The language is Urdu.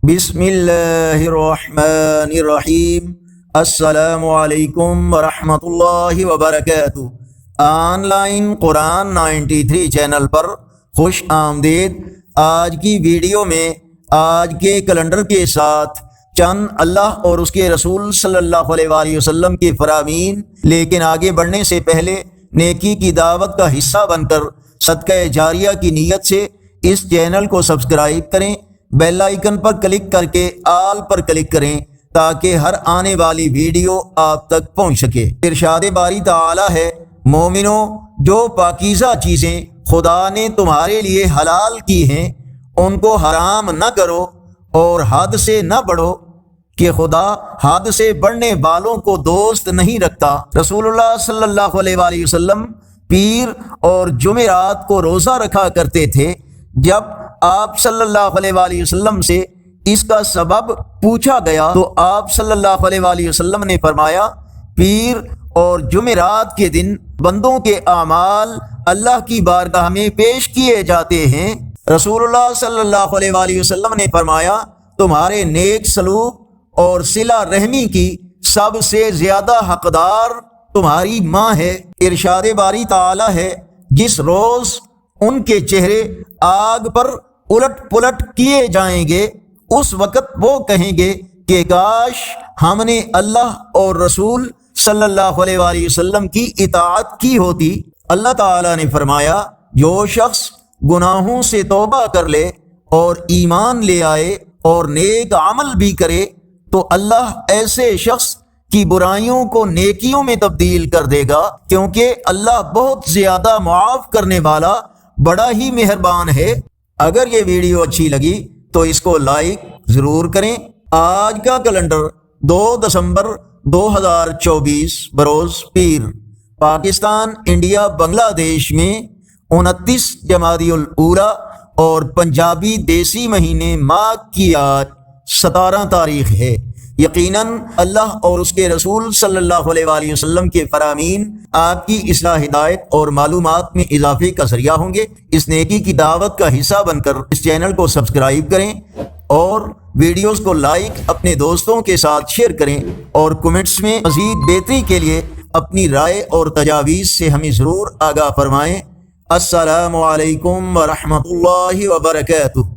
بسم اللہ الرحمن الرحیم۔ السلام علیکم ورحمۃ اللہ وبرکاتہ۔ آن لائن قرآن 93 چینل پر خوش آمدید۔ آج کی ویڈیو میں آج کے کیلنڈر کے ساتھ چند اللہ اور اس کے رسول صلی اللہ علیہ وآلہ وسلم کے فرامین، لیکن آگے بڑھنے سے پہلے نیکی کی دعوت کا حصہ بن کر صدقہ جاریہ کی نیت سے اس چینل کو سبسکرائب کریں، بیل آئیکن پر کلک کر کے آل پر کلک کریں تاکہ ہر آنے والی ویڈیو آپ تک پہنچ سکے۔ ارشاد باری تعالی ہے، مومنوں، جو پاکیزہ چیزیں خدا نے تمہارے لیے حلال کی ہیں ان کو حرام نہ کرو اور حد سے نہ بڑھو کہ خدا حد سے بڑھنے والوں کو دوست نہیں رکھتا۔ رسول اللہ صلی اللہ علیہ وآلہ وسلم پیر اور جمعرات کو روزہ رکھا کرتے تھے۔ جب آپ صلی اللہ علیہ وآلہ وسلم سے اس کا سبب پوچھا گیا تو آپ صلی اللہ علیہ وآلہ وسلم نے فرمایا، پیر اور جمعرات کے دن بندوں کے اعمال اللہ کی بارگاہ میں پیش کیے جاتے ہیں۔ رسول اللہ صلی اللہ علیہ وآلہ وسلم نے فرمایا، تمہارے نیک سلوک اور صلہ رحمی کی سب سے زیادہ حقدار تمہاری ماں ہے۔ ارشاد باری تعالی ہے، جس روز ان کے چہرے آگ پر الٹ پلٹ کیے جائیں گے اس وقت وہ کہیں گے کہ کاش ہم نے اللہ اور رسول صلی اللہ علیہ وآلہ وسلم کی اطاعت کی ہوتی۔ اللہ تعالیٰ نے فرمایا، جو شخص گناہوں سے توبہ کر لے اور ایمان لے آئے اور نیک عمل بھی کرے تو اللہ ایسے شخص کی برائیوں کو نیکیوں میں تبدیل کر دے گا، کیونکہ اللہ بہت زیادہ معاف کرنے والا بڑا ہی مہربان ہے۔ اگر یہ ویڈیو اچھی لگی تو اس کو لائک ضرور کریں۔ آج کا کیلنڈر 2 دسمبر 2024 بروز پیر، پاکستان، انڈیا، بنگلہ دیش میں 29 جمادی الاولیٰ اور پنجابی دیسی مہینے ماہ کی آج 17 تاریخ ہے۔ یقیناً اللہ اور اس کے رسول صلی اللہ علیہ وآلہ وسلم کے فرامین آپ کی اصلاح، ہدایت اور معلومات میں اضافے کا ذریعہ ہوں گے۔ اس نیکی کی دعوت کا حصہ بن کر اس چینل کو سبسکرائب کریں اور ویڈیوز کو لائک، اپنے دوستوں کے ساتھ شیئر کریں اور کمنٹس میں مزید بہتری کے لیے اپنی رائے اور تجاویز سے ہمیں ضرور آگاہ فرمائیں۔ السلام علیکم ورحمۃ اللہ وبرکاتہ۔